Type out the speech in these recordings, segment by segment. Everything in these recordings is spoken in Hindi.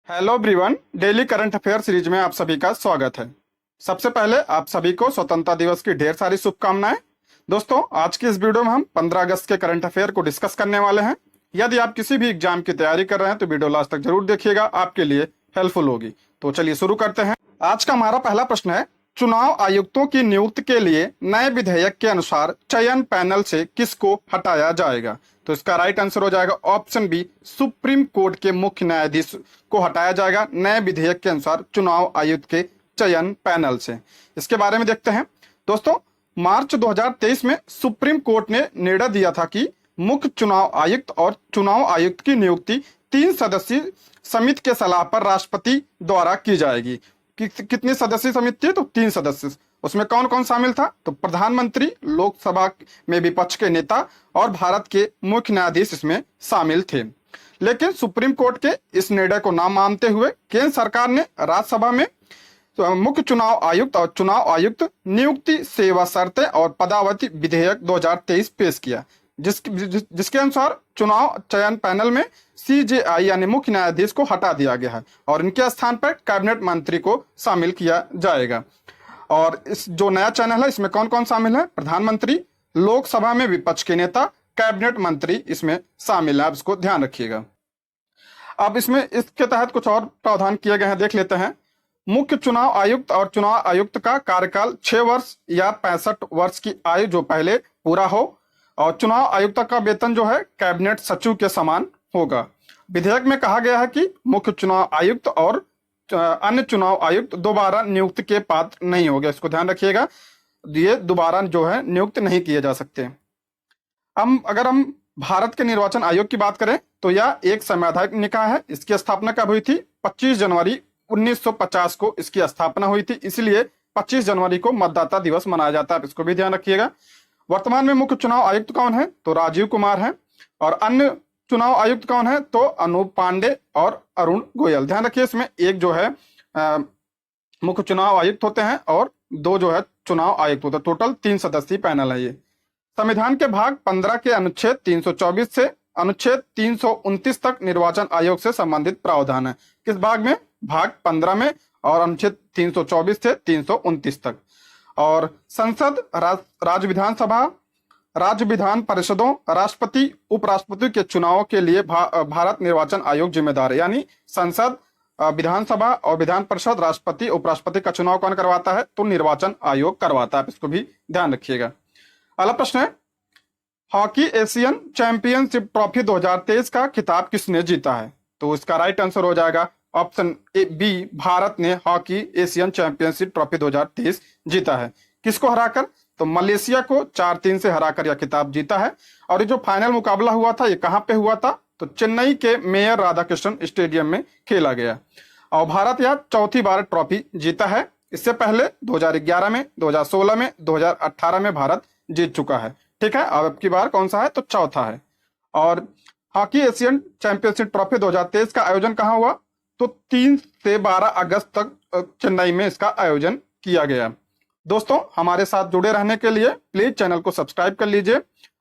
Hello everyone, daily current affair series में आप सभी का स्वागत है। सबसे पहले आप सभी को स्वतंत्रता दिवस की ढेर सारी शुभकामनाएं। दोस्तों, आज की इस वीडियो में हम 15 अगस्त के करंट अफेयर को डिस्कस करने वाले हैं। यदि आप किसी भी एग्जाम की तैयारी कर रहे हैं तो वीडियो लास्ट तक जरूर देखिएगा, आपके लिए हेल्पफुल होगी। तो चलिए शुरू करते हैं। आज का हमारा पहला प्रश्न है, चुनाव आयुक्तों की नियुक्ति के लिए नए विधेयक के अनुसार चयन पैनल से किसको हटाया जाएगा? तो इसका राइट आंसर हो जाएगा ऑप्शन बी, सुप्रीम कोर्ट के मुख्य न्यायाधीश को हटाया जाएगा नए विधेयक के अनुसार चुनाव आयुक्त के चयन पैनल से। इसके बारे में देखते हैं। दोस्तों, मार्च 2023 में सुप्रीम कोर्ट ने निर्णय दिया था कि मुख्य चुनाव आयुक्त और चुनाव आयुक्त की नियुक्ति 3 सदस्यीय समिति के सलाह पर राष्ट्रपति द्वारा की जाएगी। कितनी सदस्यीय समिति थी? तो 3 सदस्य। उसमें कौन कौन शामिल था? तो प्रधानमंत्री, लोकसभा में विपक्ष के नेता और भारत के मुख्य न्यायाधीश इसमें शामिल थे। लेकिन सुप्रीम कोर्ट के इस निर्णय को ना मानते हुए केंद्र सरकार ने राज्यसभा में मुख्य चुनाव आयुक्त और चुनाव आयुक्त नियुक्ति सेवा शर्तें और पदावधि विधेयक 2023 पेश किया, जिसके अनुसार चुनाव चयन पैनल में सीजेआई यानी मुख्य न्यायाधीश को हटा दिया गया है और इनके स्थान पर कैबिनेट मंत्री को शामिल किया जाएगा। और इस जो नया चैनल है इसमें कौन कौन शामिल है? प्रधानमंत्री, लोकसभा में विपक्ष के नेता, कैबिनेट मंत्री इसमें शामिल है। आप इसको ध्यान रखिएगा। अब इसमें इसके तहत कुछ और प्रावधान किए गए हैं, देख लेते हैं। मुख्य चुनाव आयुक्त और चुनाव आयुक्त का कार्यकाल 6 वर्ष या 65 वर्ष की आयु जो पहले पूरा हो, और चुनाव आयुक्त का वेतन जो है कैबिनेट सचिव के समान होगा। विधेयक में कहा गया है कि मुख्य चुनाव आयुक्त और अन्य चुनाव आयुक्त दोबारा नियुक्त के पात्र नहीं होंगे। इसको ध्यान रखिएगा, ये दोबारा जो है नियुक्त नहीं किए जा सकते। अगर हम भारत के निर्वाचन आयोग की बात करें तो यह एक संवैधानिक निकाय है। इसकी स्थापना कब हुई थी? 25 जनवरी 1950 को इसकी स्थापना हुई थी, इसलिए 25 जनवरी को मतदाता दिवस मनाया जाता है। इसको भी ध्यान रखिएगा। वर्तमान में मुख्य चुनाव आयुक्त कौन है? तो राजीव कुमार है। और अन्य चुनाव आयुक्त कौन है? तो अनूप पांडे और अरुण गोयल। ध्यान रखिए, इसमें एक जो है मुख्य चुनाव आयुक्त होते हैं और 2 जो है चुनाव आयुक्त होते हैं। टोटल 3 सदस्यीय पैनल है ये। संविधान के भाग 15 के अनुच्छेद 324 से अनुच्छेद 329 तक निर्वाचन आयोग से संबंधित प्रावधान है। किस भाग में? भाग 15 में, और अनुच्छेद 324 से 329 तक। और संसद, राज्य विधानसभा, राज्य विधान परिषदों, राष्ट्रपति, उपराष्ट्रपति के चुनावों के लिए भारत निर्वाचन आयोग जिम्मेदार है। यानी संसद, विधानसभा और विधान परिषद, राष्ट्रपति, उपराष्ट्रपति का चुनाव कौन करवाता है? तो निर्वाचन आयोग करवाता है। इसको भी ध्यान रखिएगा। अगला प्रश्न है, हॉकी एशियन चैंपियनशिप ट्रॉफी 2023 का खिताब किसने जीता है? तो इसका राइट आंसर हो जाएगा ऑप्शन बी, भारत ने हॉकी एशियन चैंपियनशिप ट्रॉफी 2023 जीता है। किसको हराकर? तो मलेशिया को 4-3 से हराकर यह खिताब जीता है। और ये जो फाइनल मुकाबला हुआ था ये कहां पे हुआ था? तो चेन्नई के मेयर राधाकृष्णन स्टेडियम में खेला गया। और भारत यह चौथी बार ट्रॉफी जीता है। इससे पहले 2011 में, 2016 में, 2018 में भारत जीत चुका है। ठीक है, अब की बार कौन सा है? तो चौथा है। और हॉकी एशियन चैंपियनशिप ट्रॉफी 2023 का आयोजन कहाँ हुआ? तो 3 से 12 अगस्त तक चेन्नई में इसका आयोजन किया गया। दोस्तों, हमारे साथ जुड़े रहने के लिए प्लीज चैनल को सब्सक्राइब कर लीजिए,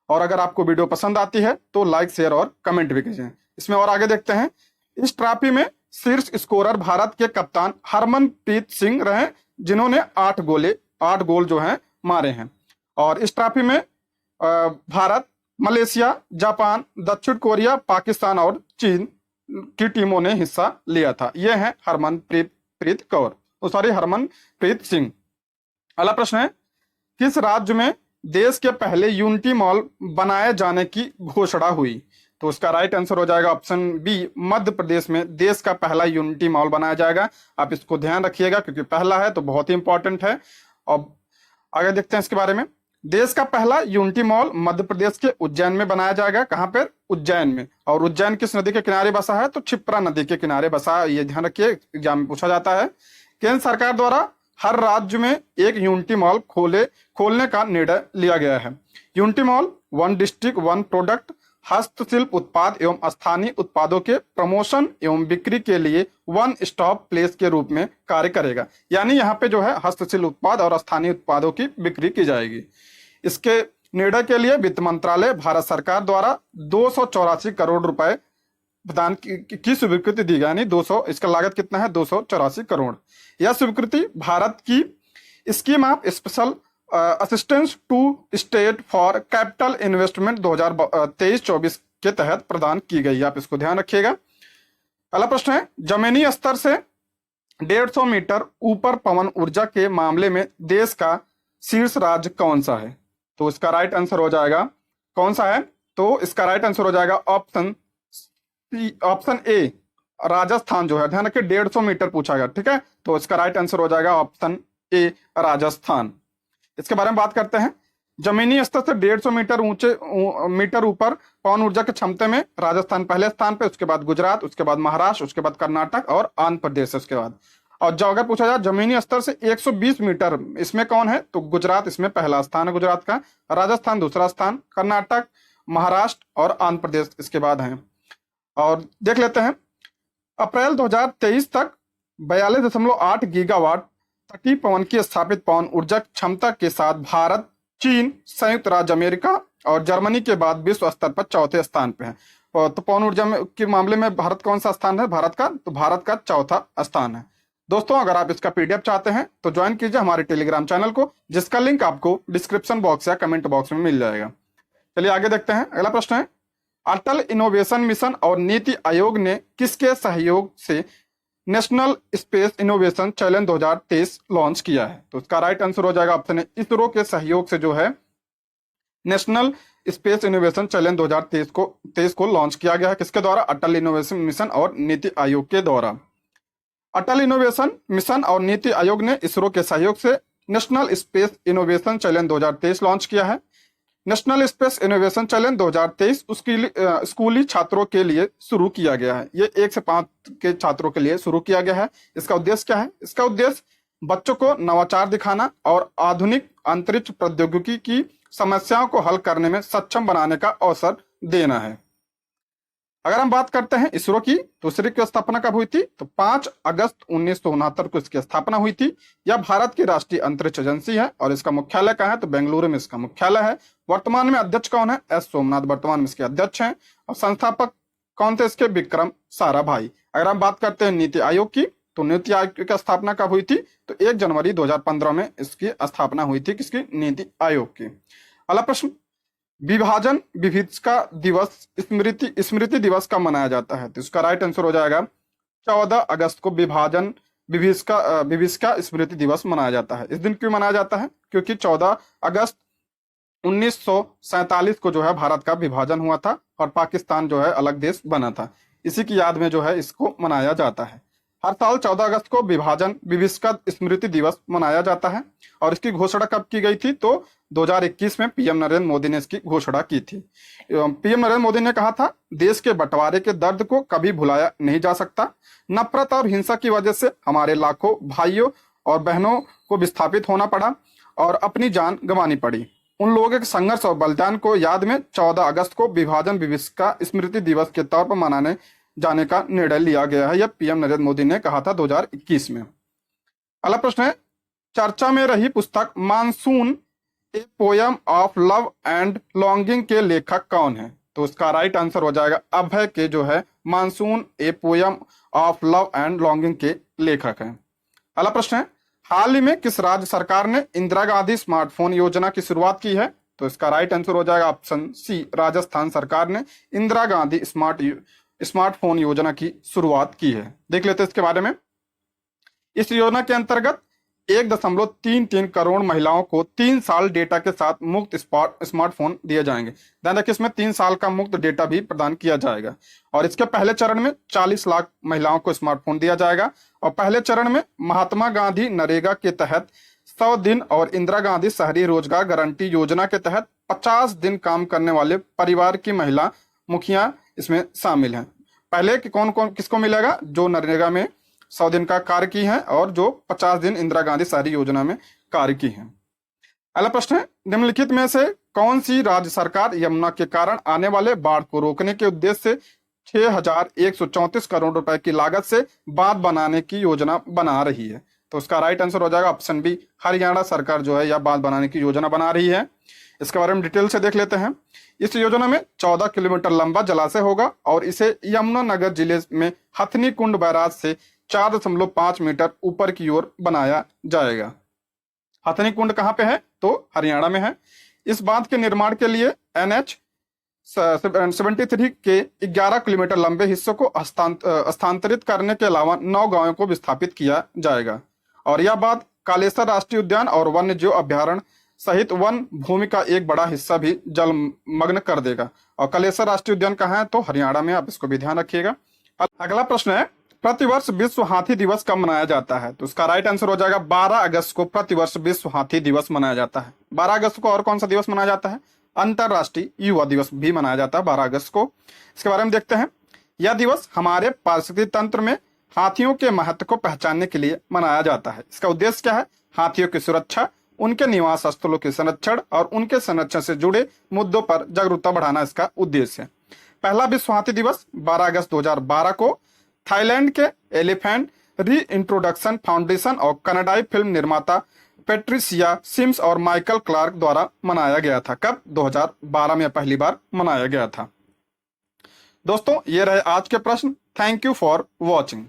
और अगर आपको वीडियो पसंद आती है तो लाइक, शेयर और कमेंट भी कीजिए। इसमें और आगे देखते हैं। इस ट्रॉफी में शीर्ष स्कोरर भारत के कप्तान हरमनप्रीत सिंह रहे, जिन्होंने 8 गोल जो हैं मारे हैं। और इस ट्रॉफी में भारत, मलेशिया, जापान, दक्षिण कोरिया, पाकिस्तान और चीन की टीमों ने हिस्सा लिया था। ये है हरमनप्रीत सिंह। अगला प्रश्न है, किस राज्य में देश के पहले यूनिटी मॉल बनाए जाने की घोषणा हुई? तो उसका राइट आंसर हो जाएगा ऑप्शन बी, मध्य प्रदेश में देश का पहला यूनिटी मॉल बनाया जाएगा। आप इसको ध्यान रखिएगा क्योंकि पहला है तो बहुत ही इंपॉर्टेंट है। और आगे देखते हैं इसके बारे में। देश का पहला यूनिटी मॉल मध्य प्रदेश के उज्जैन में बनाया जाएगा। कहां पर? उज्जैन में। और उज्जैन किस नदी के किनारे बसा है? तो क्षिप्रा नदी के किनारे बसा है। ये ध्यान रखिए, एग्जाम में पूछा जाता है। केंद्र सरकार द्वारा हर राज्य में एक यूनिटी मॉल खोलने का निर्णय लिया गया है। यूनिटी मॉल 1 डिस्ट्रिक्ट 1 प्रोडक्ट हस्तशिल्प उत्पाद एवं स्थानीय उत्पादों के प्रमोशन एवं बिक्री के लिए 1 स्टॉप प्लेस के रूप में कार्य करेगा। यानी यहाँ पे जो है हस्तशिल्प उत्पाद और स्थानीय उत्पादों की बिक्री की जाएगी। इसके निर्णय के लिए वित्त मंत्रालय, भारत सरकार द्वारा 284 करोड़ रुपए प्रदान की स्वीकृति दी गई, यानी 200, इसका लागत कितना है 284 करोड़। यह स्वीकृति भारत की scheme of special assistance to state for capital investment 2023-24 के तहत प्रदान की गई। आप इसको ध्यान रखिएगा। अगला प्रश्न है, जमीनी स्तर से 150 मीटर ऊपर पवन ऊर्जा के मामले में देश का शीर्ष राज्य कौन सा है? तो इसका राइट आंसर हो जाएगा, कौन सा है? तो इसका राइट आंसर हो जाएगा ऑप्शन ए, राजस्थान जो है। ध्यान रखिए 150 मीटर पूछा गया, ठीक है, तो इसका राइट आंसर हो जाएगा ऑप्शन ए, राजस्थान। इसके बारे में बात करते हैं। जमीनी स्तर से 150 मीटर ऊपर पवन ऊर्जा की क्षमता में राजस्थान पहले स्थान पे, उसके बाद गुजरात, उसके बाद महाराष्ट्र, उसके बाद कर्नाटक और आंध्र प्रदेश उसके बाद। और जो अगर पूछा जाए जमीनी स्तर से 120 मीटर, इसमें कौन है? तो गुजरात इसमें पहला स्थान है गुजरात का, राजस्थान दूसरा स्थान, कर्नाटक, महाराष्ट्र और आंध्र प्रदेश इसके बाद हैं। और देख लेते हैं, अप्रैल 2023 तक 42.8 गीगावाट तटीय पवन की स्थापित पवन ऊर्जा क्षमता के साथ भारत, चीन, संयुक्त राज्य अमेरिका और जर्मनी के बाद विश्व स्तर पर चौथे स्थान पे है। तो पवन ऊर्जा के मामले में भारत कौन सा स्थान है भारत का? तो भारत का चौथा स्थान है। दोस्तों, अगर आप इसका पीडीएफ चाहते हैं तो ज्वाइन कीजिए हमारे टेलीग्राम चैनल को, जिसका लिंक आपको डिस्क्रिप्शन बॉक्स या कमेंट बॉक्स में मिल जाएगा। चलिए आगे देखते हैं। अगला प्रश्न है, अटल इनोवेशन मिशन और नीति आयोग ने किसके सहयोग से national space innovation challenge 2023 launch किया है? तो इसका राइट आंसर हो जाएगा ऑप्शन ए, इसरो के सहयोग से जो है नेशनल स्पेस इनोवेशन चैलेंज 2023 को लॉन्च किया गया है। किसके द्वारा? अटल इनोवेशन मिशन और नीति आयोग के द्वारा। अटल इनोवेशन मिशन और नीति आयोग ने इसरो के सहयोग से national space innovation challenge 2023 launch किया है। नेशनल स्पेस इनोवेशन चैलेंज 2023 स्कूली छात्रों के लिए शुरू किया गया है। ये 1 से 5 के छात्रों के लिए शुरू किया गया है। इसका उद्देश्य क्या है? इसका उद्देश्य बच्चों को नवाचार दिखाना और आधुनिक अंतरिक्ष प्रौद्योगिकी की समस्याओं को हल करने में सक्षम बनाने का अवसर देना है। अगर हम बात करते हैं इसरो की, तो इसरो की स्थापना कब हुई थी? तो 5 अगस्त 1969 को इसकी स्थापना हुई थी। यह भारत की राष्ट्रीय अंतरिक्ष एजेंसी है और इसका मुख्यालय कहाँ है? तो बेंगलुरु में इसका मुख्यालय है। वर्तमान में अध्यक्ष कौन है? एस सोमनाथ वर्तमान में इसके अध्यक्ष हैं। और संस्थापक कौन थे इसके? विक्रम साराभाई। अगर हम बात करते हैं नीति आयोग की, तो नीति आयोग की स्थापना कब हुई थी? तो 1 जनवरी 2015 में इसकी स्थापना हुई थी। किसकी? नीति आयोग की। अगला प्रश्न, विभाजन विभीषिका दिवस स्मृति दिवस कब मनाया जाता है? तो इसका राइट आंसर हो जाएगा 14 अगस्त को विभाजन विभीषिका स्मृति दिवस मनाया जाता है। इस दिन क्यों मनाया जाता है? क्योंकि 14 अगस्त 1947 को जो है भारत का विभाजन हुआ था और पाकिस्तान जो है अलग देश बना था। इसी की याद में जो है इसको मनाया जाता है। हर साल 14 अगस्त को विभाजन विभीषिका स्मृति दिवस मनाया जाता है। और इसकी घोषणा कब की गई थी? तो 2021 में पीएम नरेंद्र मोदी ने इसकी घोषणा की थी। पीएम नरेंद्र मोदी ने कहा था, देश के बंटवारे के दर्द को कभी भुलाया नहीं जा सकता। नफरत और हिंसा की वजह से हमारे लाखों भाइयों और बहनों को विस्थापित होना पड़ा और अपनी जान गंवानी पड़ी। उन लोगों के संघर्ष और बलिदान को याद में 14 अगस्त को विभाजन विभीषिका स्मृति दिवस के तौर पर मनाने जाने का निर्णय लिया गया है। यह पीएम नरेंद्र मोदी ने कहा था 2021 में। अगला प्रश्न है, चर्चा में रही पुस्तक monsoon A poem of love and longing के लेखक कौन है? तो उसका राइट आंसर हो जाएगा अभय के जो है monsoon A poem of love and longing के लेखक हैं। अगला प्रश्न है, हाल ही में किस राज्य सरकार ने इंदिरा गांधी स्मार्टफोन योजना की शुरुआत की है? तो इसका राइट आंसर हो जाएगा ऑप्शन सी, राजस्थान सरकार ने इंदिरा गांधी स्मार्टफोन योजना की शुरुआत की है। देख लेते हैं इसके बारे में। इस योजना के अंतर्गत 1.33 करोड़ महिलाओं को 3 साल डेटा के साथ मुफ्त स्मार्टफोन दिए जाएंगे। ध्यान रखिए, इसमें 3 साल का मुफ्त डेटा भी प्रदान किया जाएगा। और इसके पहले चरण में 40 लाख महिलाओं को स्मार्टफोन दिया जाएगा। और पहले चरण में महात्मा गांधी नरेगा के तहत 100 दिन और इंदिरा गांधी शहरी रोजगार गारंटी योजना के तहत 50 दिन काम करने वाले परिवार की महिला मुखिया इसमें शामिल हैं। पहले कौन कौन किसको मिलेगा? जो नरेगा में 100 दिन का कार्य की है और जो 50 दिन इंदिरा गांधी शहरी योजना में कार्य की है। अगला प्रश्न है, निम्नलिखित में से कौन सी राज्य सरकार यमुना के कारण आने वाले बाढ़ को रोकने के उद्देश्य से 6,134 करोड़ रुपए की लागत से बांध बनाने की योजना बना रही है? तो उसका राइट आंसर हो जाएगा ऑप्शन बी, हरियाणा सरकार जो है यह बांध बनाने की योजना बना रही है। इसके बारे में डिटेल से देख लेते हैं। इस योजना में 14 किलोमीटर लंबा जलाशय होगा और इसे यमुनानगर जिले में हथनी कुंड बैराज से 4.5 मीटर ऊपर की ओर बनाया जाएगा। हथनी कुंड कहाँ पे है? तो हरियाणा में है। इस बांध के निर्माण के लिए NH 73 के 11 किलोमीटर लंबे हिस्सों को स्थानांतरित करने के अलावा 9 गांवों को विस्थापित किया जाएगा और यह बांध कालेसर राष्ट्रीय उद्यान और वन्य जीव अभ्यारण्य सहित वन भूमि का एक बड़ा हिस्सा भी जलमग्न कर देगा। और कालेसर राष्ट्रीय उद्यान कहाँ है? तो हरियाणा में, आप इसको भी ध्यान रखिएगा। अगला प्रश्न है, प्रतिवर्ष विश्व हाथी दिवस कब मनाया जाता है? तो इसका राइट आंसर हो जाएगा 12 अगस्त को प्रतिवर्ष विश्व हाथी दिवस मनाया जाता है। 12 अगस्त को और कौन सा दिवस मनाया जाता है? अंतरराष्ट्रीय युवा दिवस भी मनाया जाता है 12 अगस्त को। इसके बारे में देखते हैं। यह दिवस हमारे पारिस्थितिकी तंत्र में हाथियों के महत्व को पहचानने के लिए मनाया जाता है। इसका उद्देश्य क्या है? हाथियों की सुरक्षा, उनके निवास स्थलों के संरक्षण और उनके संरक्षण से जुड़े मुद्दों पर जागरूकता बढ़ाना इसका उद्देश्य है। पहला विश्व हाथी दिवस 12 अगस्त 2012 को थाईलैंड के एलिफेंट री इंट्रोडक्शन फाउंडेशन और कनाडाई फिल्म निर्माता पेट्रिसिया सिम्स और माइकल क्लार्क द्वारा मनाया गया था। कब? 2012 में पहली बार मनाया गया था। दोस्तों, ये रहे आज के प्रश्न। Thank you for watching.